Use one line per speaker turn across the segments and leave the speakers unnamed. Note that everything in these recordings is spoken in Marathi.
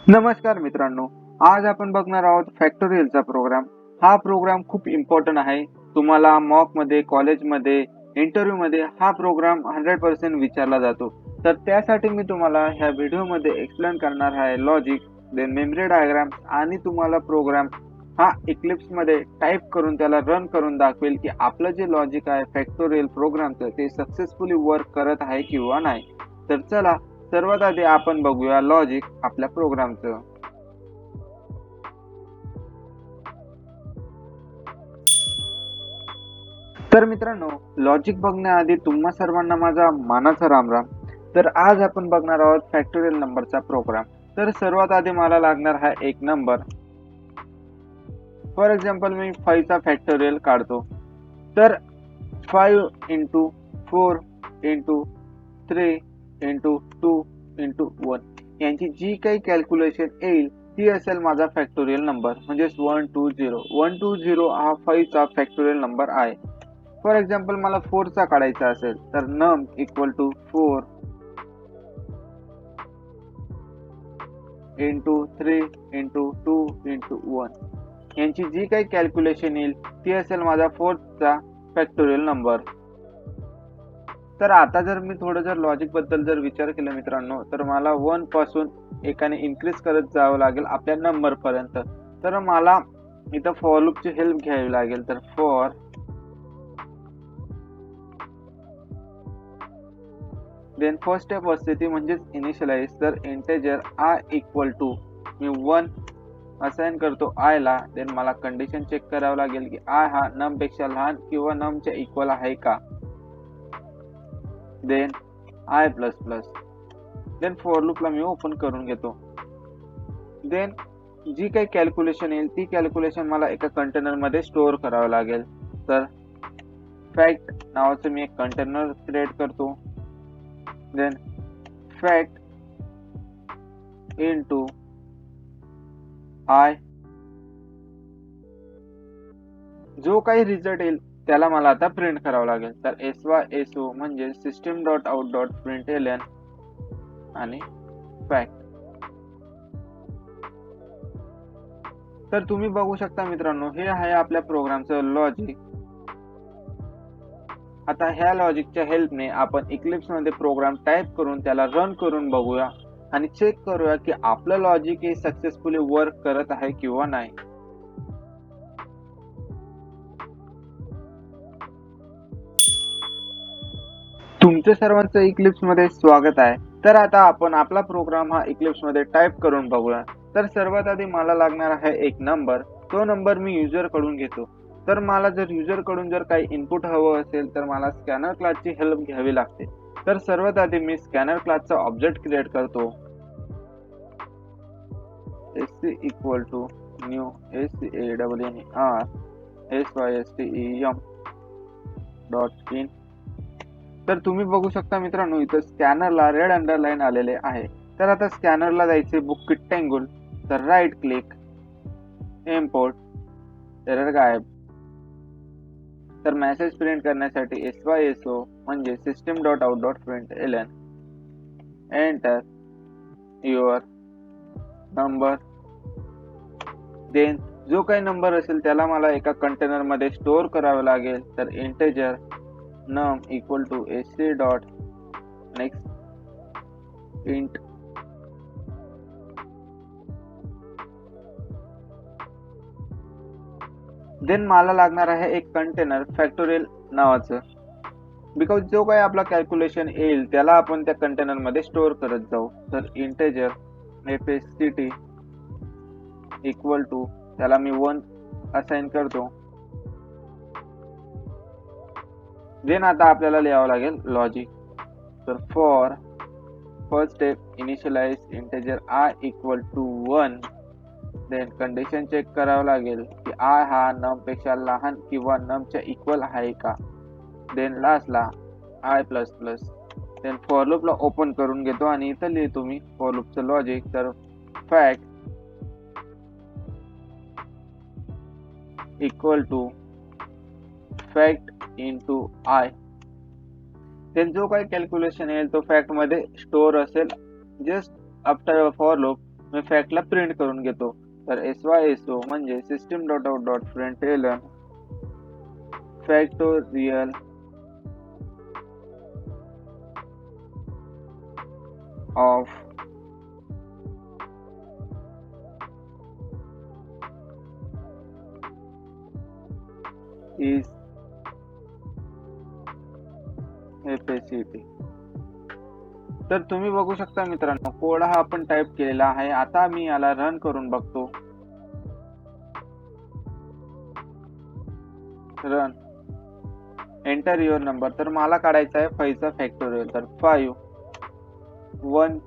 नमस्कार मित्रांनो, आज आपण बघणार आहोत फॅक्टोरियलचा प्रोग्राम. हा प्रोग्राम खूप इम्पॉर्टंट आहे. तुम्हाला मॉकमध्ये, कॉलेजमध्ये, इंटरव्ह्यूमध्ये हा प्रोग्राम 100% विचारला जातो. तर त्यासाठी मी तुम्हाला ह्या व्हिडिओमध्ये एक्सप्लेन करणार आहे लॉजिक, देन मेमरी डायग्राम आणि तुम्हाला प्रोग्राम हा इक्लिप्समध्ये टाईप करून त्याला रन करून दाखवेल की आपलं जे लॉजिक आहे फॅक्टोरियल प्रोग्रामचं ते सक्सेसफुली वर्क करत आहे किंवा नाही. तर चला सर्वात आधी आपण बघूया लॉजिक आपल्या प्रोग्रामचं. तर मित्रांनो, लॉजिक बघण्याआधी तुम्हा सर्वांना माझा मानाचा रामराम. तर आज आपण बघणार आहोत फॅक्टोरियल नंबरचा प्रोग्राम. तर सर्वात आधी मला लागणार हा एक नंबर. फॉर एक्झाम्पल मी 5 चा फॅक्टोरियल काढतो. तर 5 इंटू 4 इंटू 3 इंटू 2 इंटू 1 यांची जी काही कॅल्क्युलेशन येईल ती असेल माझा फॅक्टोरियल नंबर म्हणजेच 120. 120 हा 5 चा फॅक्टोरियल नंबर आहे. फॉर एक्झाम्पल मला 4 चा काढायचा असेल तर num equal to 4 into 3 into 2 into 1 यांची जी काही कॅल्क्युलेशन येईल ती असेल माझा 4 चा फॅक्टोरियल नंबर. तर आता जर मी थोडं जर लॉजिक बद्दल जर विचार केला मित्रांनो, तर मला 1 पासून एकाने इन्क्रीज करत जावं लागेल आपल्या नंबर पर्यंत. तर मला इथं फॉर लूपची हेल्प घ्यावी लागेल. तर फॉर देन फर्स्ट स्टेप असते ती म्हणजेच इनिशियलाइज. तर इंटेजर आय इक्वल टू मी 1 असाइन करतो आय ला. देन मला कंडिशन चेक करावं लागेल की आय हा नम पेक्षा लहान किंवा नम च्या इक्वल आहे का. Then I plus plus. Then for लूपला मी ओपन करून घेतो. देन जी काही कॅल्क्युलेशन येईल ती कॅल्क्युलेशन मला एका कंटेनर मध्ये स्टोअर करावं लागेल. तर फॅक्ट नावाचं मी एक कंटेनर क्रिएट करतो. Then fact into I. जो काही रिझल्ट येईल त्याला मला आता प्रिंट करावं लागेल. तर SYSO म्हणजे system dot out dot println आणि फॅक्ट. तर तुम्ही बघू शकता मित्रांनो, हे आहे आपल्या प्रोग्रामचं लॉजिक. आता ह्या लॉजिकच्या हेल्पने आपण इक्लिप्स मध्ये प्रोग्राम टाईप करून त्याला रन करून बघूया आणि चेक करूया की आपलं लॉजिक हे सक्सेसफुली वर्क करत आहे किंवा नाही. तुमचे सर्वांचं इक्लिप्स मध्ये स्वागत आहे. तर आता आपण आपला प्रोग्राम हा इक्लिप्स मध्ये टाईप करून बघूया. तर सर्वात आधी मला लागणार आहे एक नंबर. तो नंबर मी युजर कडून घेतो. तर मला जर युजर कडून जर काही इनपुट हवं असेल तर मला स्कॅनर क्लासची हेल्प घ्यावी लागते. तर सर्वात आधी मी स्कॅनर क्लासचा ऑब्जेक्ट क्रिएट करतो. sc equal to new SCANNER SYSTEM dot in. तर तुम्ही बघू शकता मित्रांनो, इथं स्कॅनरला रेड अंडरलाईन आलेले आहे. तर आता स्कॅनरला जायचे बुक रेक्टेंगल. तर राईट क्लिक, इम्पोर्ट, एरर गायब. तर मेसेज प्रिंट करण्यासाठी SYSO म्हणजे system dot out dot println enter your number. Then जो काही नंबर असेल त्याला मला एका कंटेनर मध्ये स्टोअर करावं लागेल. तर integer num equal to SC dot next int. Then मला लागणार आहे एक कंटेनर फॅक्टोरियल नावाचं. बिकॉज जो काही आपला कॅल्क्युलेशन येईल त्याला आपण त्या कंटेनर मध्ये स्टोअर करत जाऊ. तर इंटेजर FSCT इक्वल टू त्याला मी 1 असाइन करतो. देन आता आपल्याला लिहावं लागेल लॉजिक. तर for first step initialise integer I equal to 1. Then condition check करावं लागेल की आय हा नम पेक्षा लहान किंवा नम च्या इक्वल आहे का. देन लास्टला I plus plus. Then for लूपला ओपन करून घेतो आणि इथं लिहितो मी फॉर लूपचं लॉजिक. तर fact equal to fact into I. Then जो काही कॅल्क्युलेशन येईल तो फॅक्ट मध्ये स्टोअर असेल. जस्ट आफ्टर फॉर लूप मी फॅक्टला प्रिंट करून घेतो. तर SYSO म्हणजे system.out.println factorial of is FACT. तर तुम्ही बघू शकता मित्रांनो, कोड हा आपण टाइप केलेला आहे. आता मी याला रन करून बघतो. Run, enter your number. तर मला काढायचा आहे 5 चा फॅक्टोरियल. तर 5 1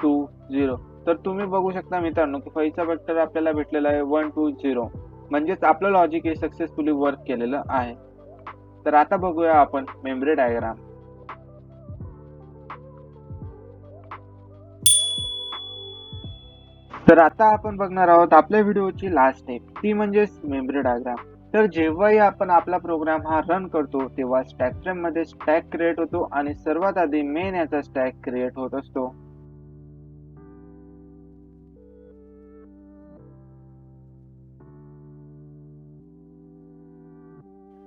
2 0. तर तुम्ही बघू शकता मित्रांनो की 5 चा फॅक्टर आपल्याला भेटलेला आहे 1 2 0. म्हणजेच आपलं लॉजिक हे सक्सेसफुली वर्क केलेलं आहे. तर आता बघूया आपण मेमरी डायग्राम. तर आता आपण बघणार आहोत आपल्या व्हिडिओची लास्ट स्टेप, ती म्हणजे मेमरी डायग्राम. तर जेव्हाही आपण आपला प्रोग्राम हा रन करतो तेव्हा स्टॅक फ्रेम मध्ये स्टॅक क्रिएट होतो आणि सर्वात आधी मेन याचा स्टॅक क्रिएट होत असतो.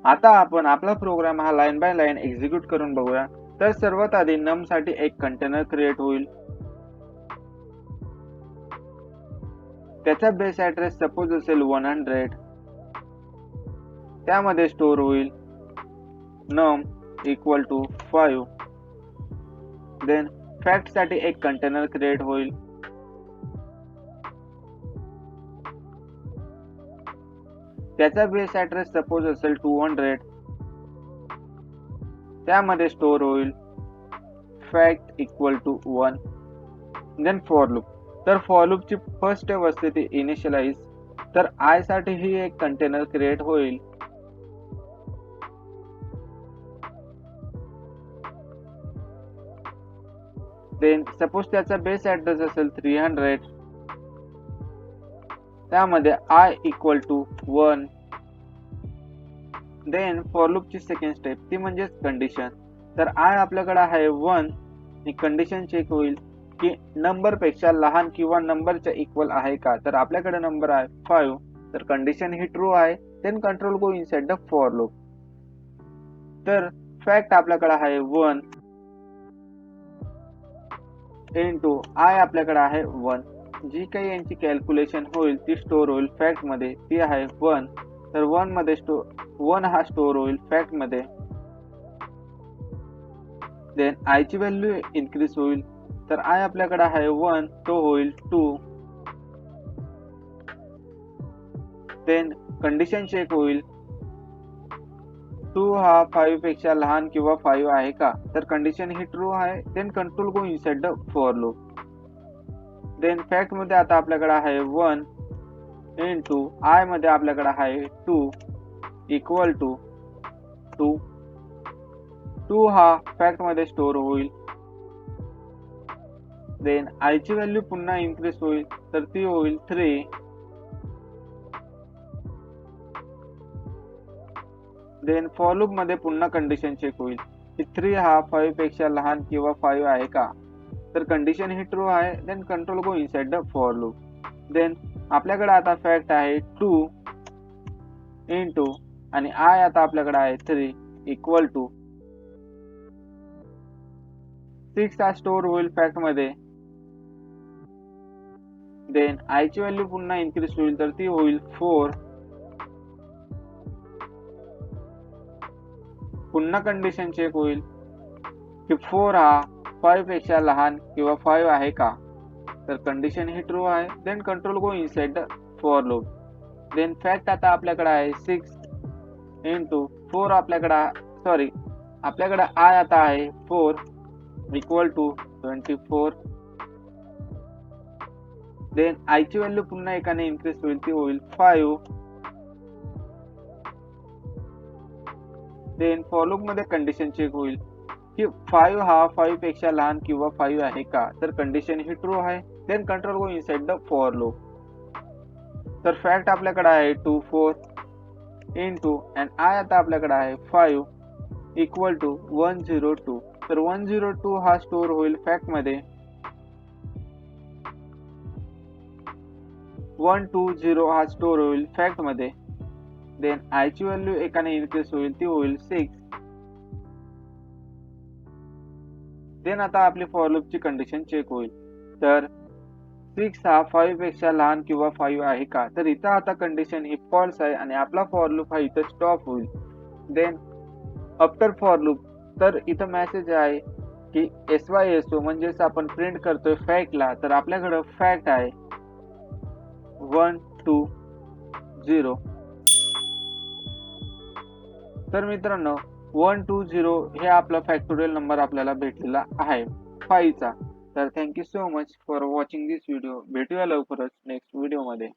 आता आपण आपला प्रोग्राम हा लाईन बाय लाईन एक्झिक्यूट करून बघूया. तर सर्वात आधी नम साठी एक कंटेनर क्रिएट होईल. त्याचा बेस ऍड्रेस सपोज असेल 100. त्यामध्ये स्टोअर होईल num equal to 5. Then fact साठी एक कंटेनर क्रिएट होईल. त्याचा बेस ऍड्रेस सपोज असेल 200. त्यामध्ये स्टोअर होईल fact equal to 1. Then for loop. तर फॉर लूप ची फर्स्ट स्टेप असते ती इनिशियलाइज. तर आय साठी ही एक कंटेनर क्रिएट होईल. देन सपोज त्याचा बेस ऍड्रेस असेल 300. त्यामध्ये I equal to 1. Then for loop ची सेकंड स्टेप ती म्हणजे कंडिशन. तर आय आपल्याकडे आहे 1. कंडिशन चेक होईल की नंबर पेक्षा लहान किंवा नंबरच्या इक्वल आहे का. तर आपल्याकडे नंबर आहे 5. तर कंडिशन ही ट्रू आहे. Then control go inside the for loop. तर फॅक्ट आपल्याकडे आहे 1 इंटू आय आपल्याकडे आहे 1. जी काही यांची कॅल्क्युलेशन होईल ती स्टोअर होईल फॅक्ट मध्ये, ती आहे 1. तर 1 मध्ये 1 हा स्टोअर होईल फॅक्ट मध्ये. देन आय ची व्हॅल्यू इन्क्रीज होईल. तर आय आपल्याकडे आहे 1, तो होईल 2. देन कंडिशन चेक होईल 2 हा 5 पेक्षा लहान किंवा 5 आहे का. तर कंडिशन ही ट्रू आहे. Then control go inside the for loop. Then fact मध्ये आता आपल्याकडे आहे 1 इंटू आय मध्ये आपल्याकडे आहे 2 इक्वल टू 2. 2 हा फॅक्ट मध्ये स्टोअर होईल. देन आय ची व्हॅल्यू पुन्हा इन्क्रीज होईल. तर ती होईल 3. देन फॉर लूप मध्ये पुन्हा कंडिशन चेक होईल की 3 हा 5 पेक्षा लहान किंवा 5 आहे का. तर कंडिशन ही ट्रू आहे. Then control go inside the for loop. Then आपल्याकडे आता फॅक्ट आहे 2 इंटू आणि आय आता आपल्याकडे आहे 3 इक्वल टू 6 हा स्टोअर होईल फॅक्ट मध्ये. देन आय ची व्हॅल्यू पुन्हा इन्क्रीज होईल. तर ती होईल 4. पुन्हा कंडिशन चेक होईल की 4 हा 5 पेक्षा लहान किंवा 5 आहे का. तर कंडिशन ही ट्रू आहे. Then control go inside the for loop. Then fact आता आपल्याकडे आहे 6 इंटू 4 आपल्याकडे आय आता आहे 4 इक्वल टू 24. देन आय ची व्हॅल्यू पुन्हा एकाने इन्क्रीज होईल, ती होईल 5. देन फॉर लूप मध्ये कंडिशन चेक होईल की 5 हा 5 पेक्षा लहान किंवा 5 आहे का. तर कंडिशन ही ट्रू आहे. Then control go inside the for loop. तर फॅक्ट आपल्याकडे आहे 2 4 इंटू अँड आय आता आपल्याकडे आहे 5 इक्वल टू 102. तर 102 हा स्टोअर होईल फॅक्ट मध्ये. 1 2 0 हा स्टोअर होईल फॅक्ट मध्ये. देन आय ची व्हॅल्यू एकाने इनक्रीज होईल, ती होईल 6. देन आता आपली फॉर लूप ची कंडिशन चेक होईल. तर 6 हा 5 पेक्षा लहान किंवा 5 आहे का, तर इथं आता कंडिशन ही फॉल्स आहे आणि आपला फॉर लूप हा इथं स्टॉप होईल. देन आफ्टर फॉर लूप, तर इथं मेसेज आहे की SYSO म्हणजेच आपण प्रिंट करतोय फॅक्टला, तर आपल्याकडं फॅक्ट आहे 1 2 0. तर मित्रांनो 1 2 0 हे आपला फॅक्टोरियल नंबर आपल्याला भेटलेला आहे 5 चा. तर thank you so much for watching this video. भेटूया लवकरच नेक्स्ट व्हिडिओ मध्ये.